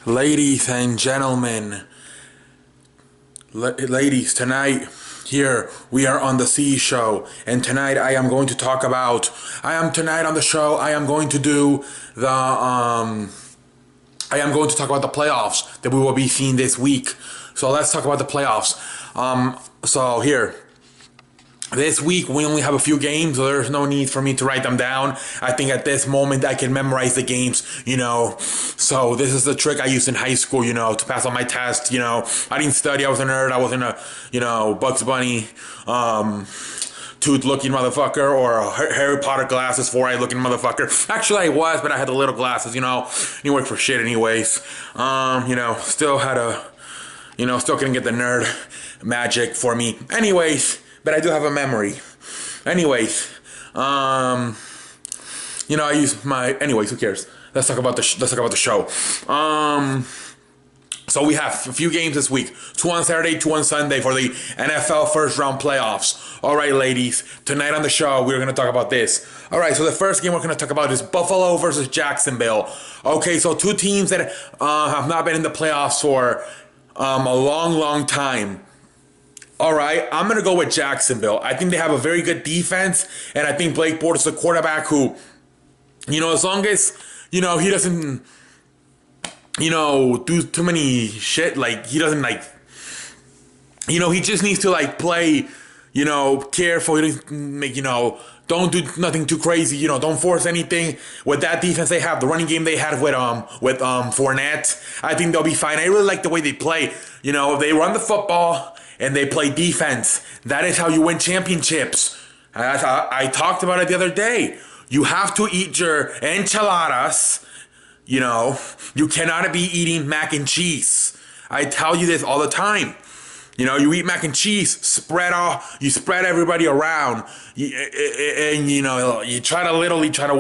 Ladies and gentlemen, ladies, tonight here we are on the C Show, and tonight I am going to talk about. Tonight on the show. I am going to do the. I am going to talk about the playoffs that we will be seeing this week. So let's talk about the playoffs. So here. This week we only have a few games, so there's no need for me to write them down. I think at this moment I can memorize the games, So this is the trick I used in high school, to pass on my test, I didn't study, I was a nerd, I wasn't a, Bugs Bunny, tooth looking motherfucker or a Harry Potter glasses 4-eye looking motherfucker. Actually I was, but I had the little glasses, didn't work for shit anyways. Still had a, still couldn't get the nerd magic for me. Anyways. But I do have a memory. Anyways, I use my. Anyways, who cares? Let's talk about the show. So we have a few games this week. 2 on Saturday, 2 on Sunday for the NFL first round playoffs. All right, ladies. Tonight on the show, we're going to talk about this. All right, so the first game we're going to talk about is Buffalo versus Jacksonville. Okay, so two teams that have not been in the playoffs for a long time. All right, I'm going to go with Jacksonville. I think they have a very good defense, and I think Blake Bortles is a quarterback who, as long as, he doesn't, do too many shit, he doesn't, he just needs to, play, careful. He doesn't make, don't do nothing too crazy, don't force anything. With that defense they have, the running game they had with Fournette, I think they'll be fine. I really like the way they play. They run the football and they play defense. That is how you win championships. I talked about it the other day. You have to eat your enchiladas. You cannot be eating mac and cheese. I tell you this all the time. You eat mac and cheese, you spread everybody around, and you try to win trying to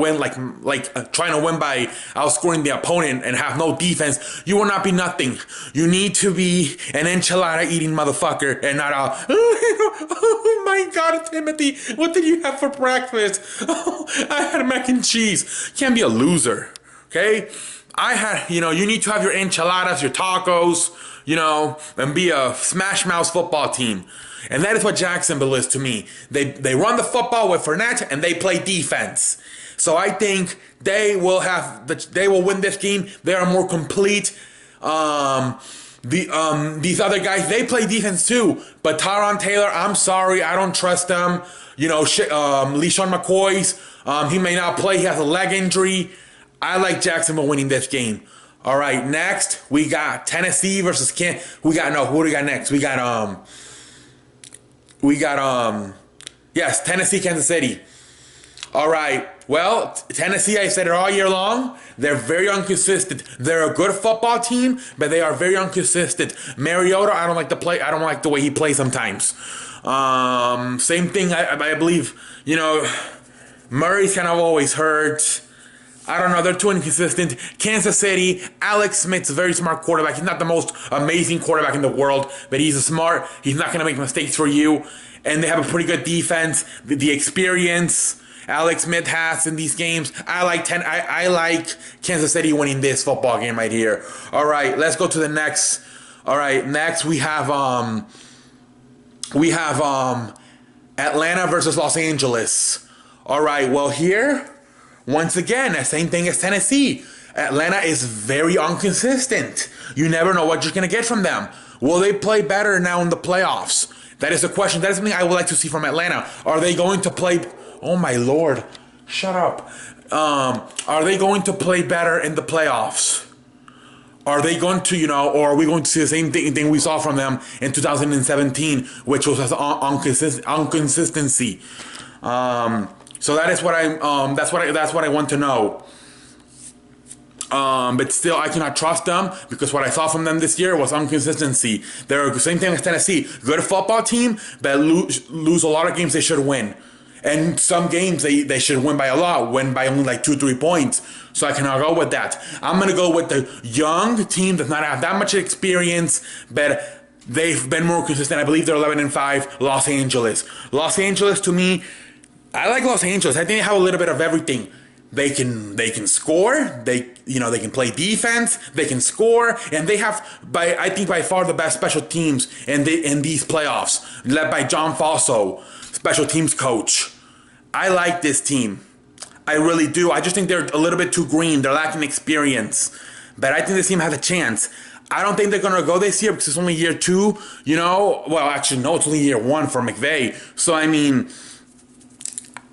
win by outscoring the opponent and have no defense. You will not be nothing. You need to be an enchilada eating motherfucker and not oh my God, Timothy, what did you have for breakfast? Oh, I had mac and cheese. You can't be a loser, okay? You need to have your enchiladas, your tacos, and be a smash mouth football team. And that is what Jacksonville is to me. They run the football with Fournette and they play defense. So I think they will win this game. They are more complete. These other guys, they play defense too. But Tyrod Taylor, I'm sorry, I don't trust them. LeSean McCoy's, he may not play. He has a leg injury. I like Jacksonville winning this game. All right, next we got Tennessee versus who do we got next? Yes, Tennessee, Kansas City. All right, well, Tennessee, I said it all year long. They're very inconsistent. They're a good football team, but they are very inconsistent. Mariota, I don't like the way he plays sometimes. Same thing, I believe, Murray's kind of always hurt. I don't know, they're too inconsistent. Kansas City, Alex Smith's a very smart quarterback. He's not the most amazing quarterback in the world, but he's smart. He's not going to make mistakes for you. And they have a pretty good defense. The experience Alex Smith has in these games. I like Kansas City winning this football game right here. All right, let's go to the next. All right, next we have Atlanta versus Los Angeles. All right, well here, once again, the same thing as Tennessee. Atlanta is very inconsistent. You never know what you're going to get from them. Will they play better now in the playoffs? That is the question. That is something I would like to see from Atlanta. Are they going to play... Oh, my Lord. Shut up. Are they going to play better in the playoffs? Are they going to, or are we going to see the same thing we saw from them in 2017, which was inconsistency? So that is what that's what I want to know. But still, I cannot trust them because what I saw from them this year was inconsistency. They're the same thing as Tennessee, good football team, but lose a lot of games they should win, and some games they should win by a lot, win by only 2-3 points. So I cannot go with that. I'm gonna go with the young team does not have that much experience, but they've been more consistent. I believe they're 11-5. Los Angeles to me. I like Los Angeles. I think they have a little bit of everything. They can score. They can play defense. They can score, and they have I think by far the best special teams in these playoffs, led by John Falso, special teams coach. I like this team. I really do. I just think they're a little bit too green. They're lacking experience, but I think this team has a chance. I don't think they're gonna go this year because it's only year 2. Well, actually no, it's only year 1 for McVay. So I mean,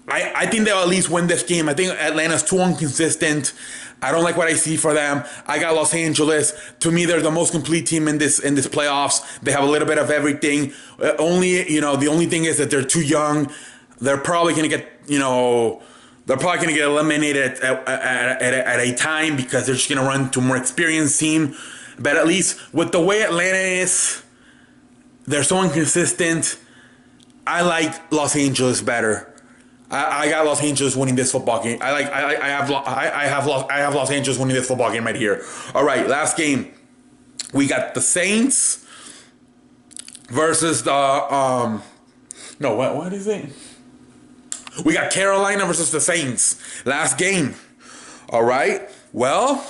I think they'll at least win this game. I think Atlanta's too inconsistent. I don't like what I see for them. I got Los Angeles. To me, they're the most complete team in this playoffs. They have a little bit of everything. The only thing is that they're too young. They're probably gonna get eliminated at a time because they're just gonna run to a more experienced team. But at least with the way Atlanta is, they're so inconsistent. I like Los Angeles better. I got Los Angeles winning this football game. I have Los Angeles winning this football game right here. All right, last game. We got the Saints versus the what is it? We got Carolina versus the Saints. Last game. All right. Well,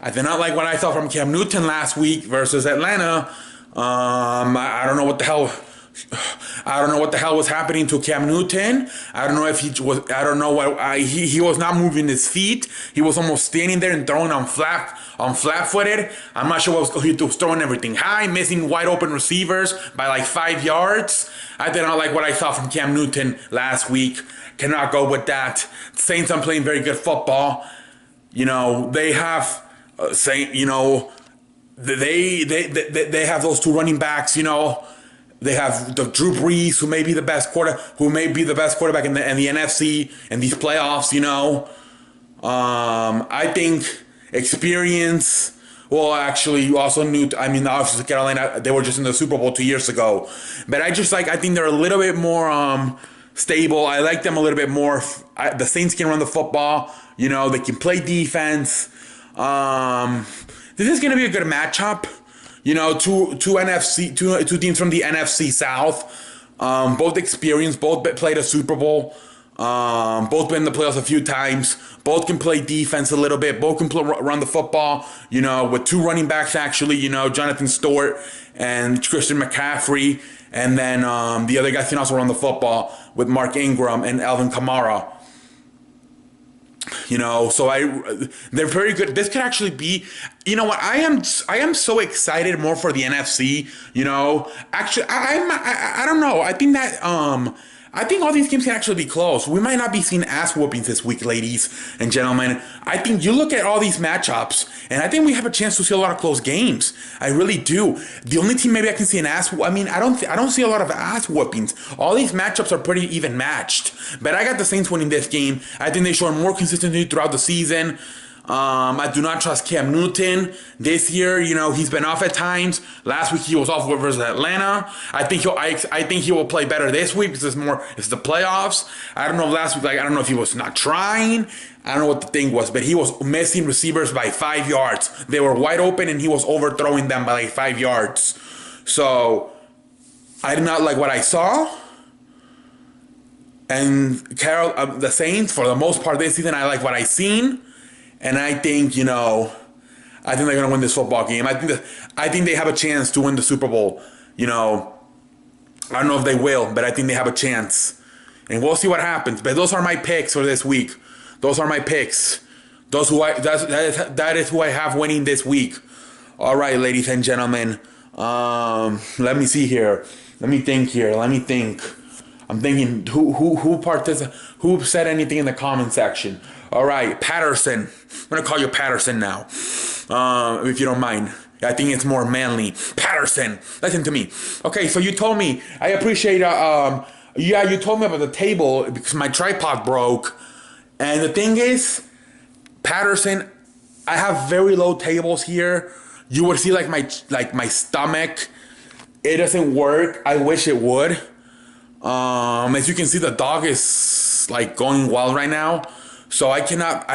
I did not like what I saw from Cam Newton last week versus Atlanta. I don't know what the hell. I don't know what the hell was happening to Cam Newton. I don't know if he was. I don't know what. He was not moving his feet. He was almost standing there and throwing on flat-footed. I'm not sure what he was throwing everything high, missing wide open receivers by like 5 yards. I did not like what I saw from Cam Newton last week. Cannot go with that. Saints are playing very good football. They have they have those 2 running backs. They have the Drew Brees, who may be the best quarterback in the NFC in these playoffs. I think experience. Well, actually, you also knew. Obviously, Carolina, they were just in the Super Bowl 2 years ago, but I think they're a little bit more stable. I like them a little bit more. The Saints can run the football. They can play defense. This is going to be a good matchup. Two teams from the NFC South, both experienced, both played a Super Bowl, both been in the playoffs a few times, both can play defense a little bit, both can run the football, with 2 running backs actually, Jonathan Stewart and Christian McCaffrey, and then the other guys can also run the football with Mark Ingram and Alvin Kamara. They're very good. This could actually be, I am so excited more for the NFC. Actually, I don't know. I think all these games can actually be close. We might not be seeing ass whoopings this week, ladies and gentlemen. I think you look at all these matchups, and I think we have a chance to see a lot of close games. I really do. The only team maybe I can see an ass. I don't see a lot of ass whoopings. All these matchups are pretty even matched. But I got the Saints winning this game. I think they show more consistency throughout the season. I do not trust Cam Newton this year. He's been off at times. Last week he was off versus Atlanta. I think he will play better this week because it's the playoffs. I don't know last week. I don't know if he was not trying. I don't know what the thing was, but he was missing receivers by 5 yards. They were wide open and he was overthrowing them by like 5 yards. So I did not like what I saw. And the Saints, for the most part this season, I like what I seen. And I think, they're going to win this football game. I think they have a chance to win the Super Bowl. I don't know if they will, but I think they have a chance. And we'll see what happens. But those are my picks for this week. Those are my picks. That is who I have winning this week. All right, ladies and gentlemen. Let me see here. Let me think. I'm thinking who said anything in the comment section. All right, Patterson. I'm going to call you Patterson now, if you don't mind. I think it's more manly. Patterson, listen to me. Okay, so you told me, I appreciate, you told me about the table because my tripod broke. And the thing is, Patterson, I have very low tables here. You would see my stomach. It doesn't work. I wish it would. As you can see, the dog is going wild right now. So I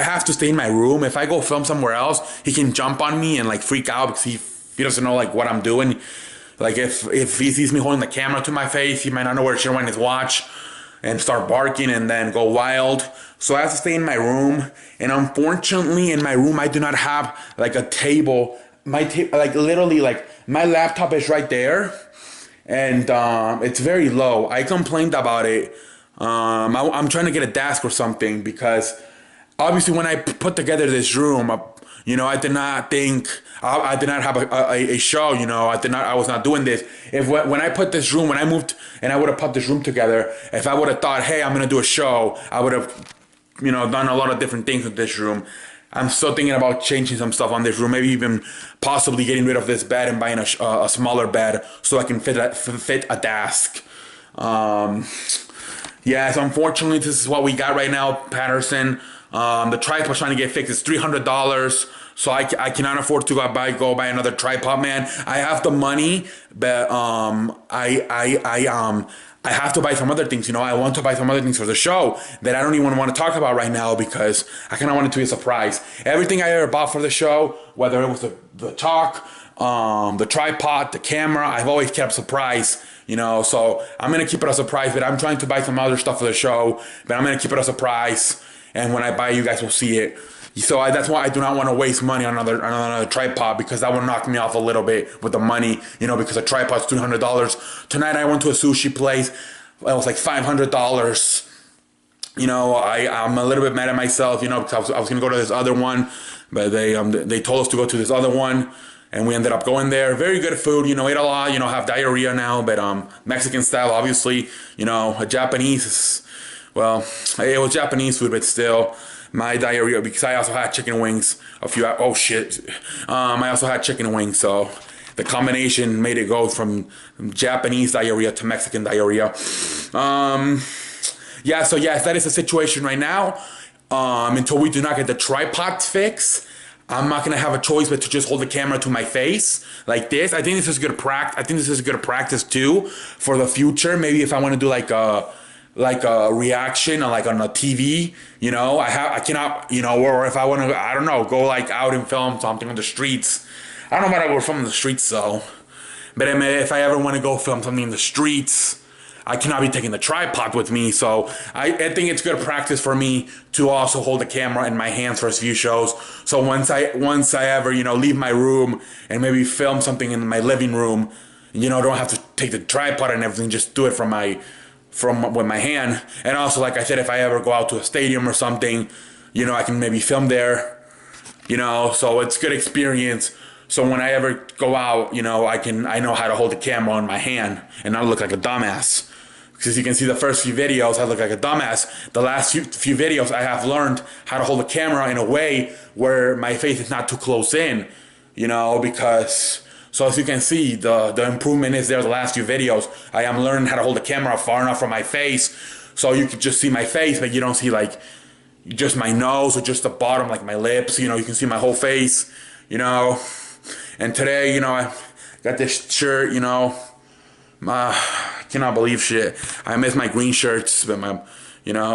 have to stay in my room. If I go film somewhere else, he can jump on me and freak out because he doesn't know what I'm doing. If he sees me holding the camera to my face, he might not know where to wind his watch. and start barking and then go wild. So I have to stay in my room. And unfortunately, in my room, I do not have like a table. Like literally, like my laptop is right there, and it's very low. I complained about it. I'm trying to get a desk or something because obviously when I put together this room, I did not think I did not have a show. I was not doing this. When I put this room, when I moved and I would have put this room together, if I would have thought, hey, I'm gonna do a show, I would have done a lot of different things with this room. I'm still thinking about changing some stuff on this room, maybe even possibly getting rid of this bed and buying a smaller bed so I can fit a desk. Yes, unfortunately, this is what we got right now, Patterson. The tripod's trying to get fixed. It's $300, so I cannot afford to go buy another tripod, man. I have the money, but I have to buy some other things. I want to buy some other things for the show that I don't even want to talk about right now because I kind of want it to be a surprise. Everything I ever bought for the show, whether it was the talk, the tripod, the camera, I've always kept surprise. So I'm gonna keep it a surprise. But I'm trying to buy some other stuff for the show, but I'm gonna keep it a surprise. And when I buy, you guys will see it. So that's why I do not want to waste money on another tripod because that would knock me off a little bit with the money, because a tripod's $300. Tonight I went to a sushi place. It was like $500. I'm a little bit mad at myself, because I was gonna go to this other one, but they told us to go to this other one, and we ended up going there. Very good food, ate a lot, have diarrhea now, but Mexican style, obviously, a Japanese. Well, it was Japanese food, but still, my diarrhea, because I also had chicken wings I also had chicken wings, so the combination made it go from Japanese diarrhea to Mexican diarrhea. So yes, that is the situation right now. Until we do not get the tripod fixed, I'm not gonna have a choice but to just hold the camera to my face like this. I think this is good practice. I think this is good practice too for the future. Maybe if I want to do like a reaction on a TV, I cannot, or if I want to, I don't know, go out and film something on the streets. I don't know about I will film in the streets though, but if I ever want to go film something in the streets, I cannot be taking the tripod with me. So I think it's good practice for me to also hold the camera in my hands for a few shows. So once I ever, leave my room and maybe film something in my living room, don't have to take the tripod and everything, just do it with my hand. And also, like I said, if I ever go out to a stadium or something, I can maybe film there, so it's good experience. So when I ever go out, I know how to hold the camera in my hand and not look like a dumbass. Because you can see the first few videos, I look like a dumbass. The last few videos, I have learned how to hold the camera in a way where my face is not too close in, because... So as you can see, the improvement is there the last few videos. I am learning how to hold the camera far enough from my face so you can just see my face, but you don't see just my nose or just the bottom, like my lips. You can see my whole face, And today, I got this shirt, I cannot believe shit. I miss my green shirts, but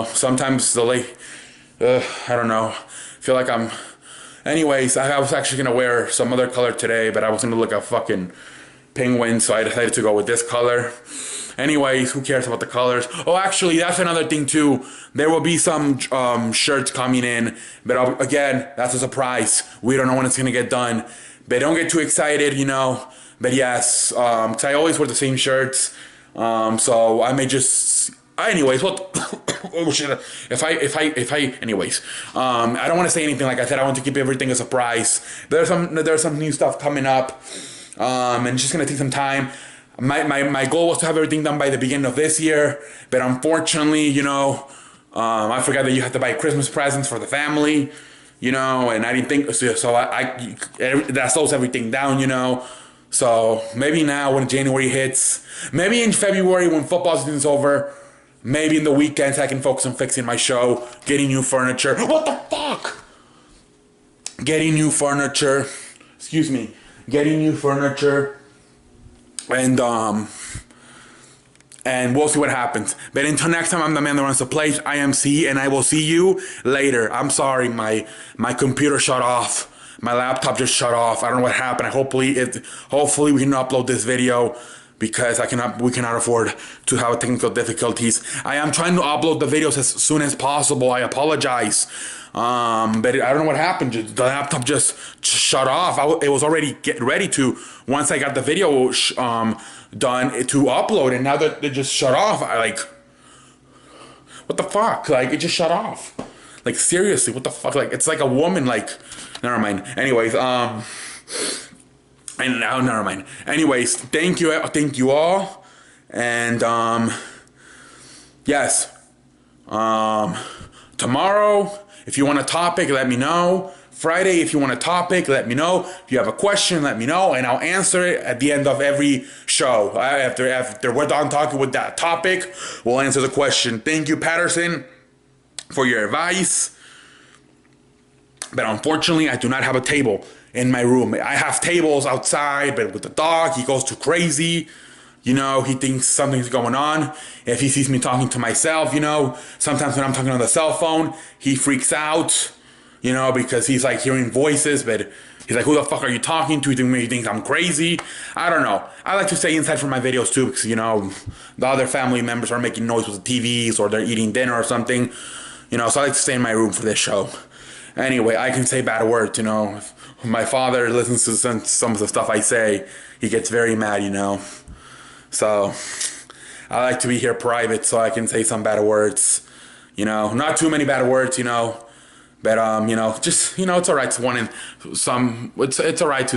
sometimes I don't know, feel like I'm... Anyways, I was actually going to wear some other color today, but I was going to look at fucking penguin, so I decided to go with this color. Anyways, who cares about the colors? Oh, actually, that's another thing too. There will be some shirts coming in, but again, that's a surprise. We don't know when it's going to get done. But don't get too excited, But yes, because I always wear the same shirts. So I may just... Anyways, oh shit. Anyways, I don't want to say anything. Like I said, I want to keep everything a surprise. There's some new stuff coming up, and it's just gonna take some time. My goal was to have everything done by the beginning of this year, but unfortunately, I forgot that you have to buy Christmas presents for the family, and I didn't think so. That slows everything down, So maybe now when January hits, maybe in February when football season's over. Maybe in the weekends I can focus on fixing my show, getting new furniture. What the fuck? Getting new furniture. Excuse me. Getting new furniture. And we'll see what happens. But until next time, I'm the man that runs the place, IMC, and I will see you later. I'm sorry, my computer shut off. My laptop just shut off. I don't know what happened. Hopefully we can upload this video. because we cannot afford to have technical difficulties. I am trying to upload the videos as soon as possible. I apologize. But I don't know what happened. The laptop just shut off. It was already getting ready to, once I got the video done, to upload, and now that it just shut off, what the fuck? Like, it just shut off. Like, seriously, what the fuck? Like, it's like a woman, like, never mind. Anyways, and now, never mind. Anyways, thank you all, and yes, tomorrow, if you want a topic, let me know. Friday, if you want a topic, let me know. If you have a question, let me know, and I'll answer it at the end of every show. After we're done talking with that topic, we'll answer the question. Thank you, Patterson, for your advice. But unfortunately, I do not have a table in my room. I have tables outside, but with the dog, he goes too crazy. You know, he thinks something's going on. If he sees me talking to myself, you know, sometimes when I'm talking on the cell phone, he freaks out, you know, because he's like hearing voices, but he's like, who the fuck are you talking to? He thinks I'm crazy. I don't know. I like to stay inside for my videos too, because, you know, the other family members are making noise with the TVs, or they're eating dinner or something, you know, so I like to stay in my room for this show. Anyway, I can say bad words, you know. If my father listens to some of the stuff I say, he gets very mad, you know. So, I like to be here private so I can say some bad words, you know. Not too many bad words, you know. But, you know, just, you know, it's alright to it's alright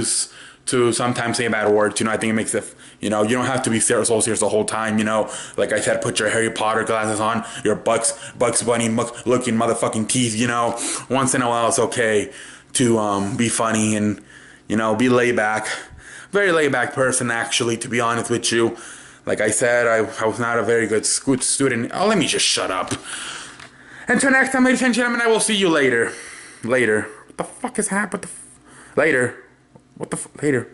to sometimes say bad words, you know. I think it makes it, you know, you don't have to be so serious the whole time, you know. Like I said, put your Harry Potter glasses on, your Bugs Bunny looking motherfucking teeth, you know. Once in a while it's okay to be funny and, you know, be laid back. Very laid back person, actually, to be honest with you. Like I said, I was not a very good student. Oh, let me just shut up. Until next time, ladies and gentlemen, I will see you later. Later. What the fuck is happening? Later. What the fuck? Later.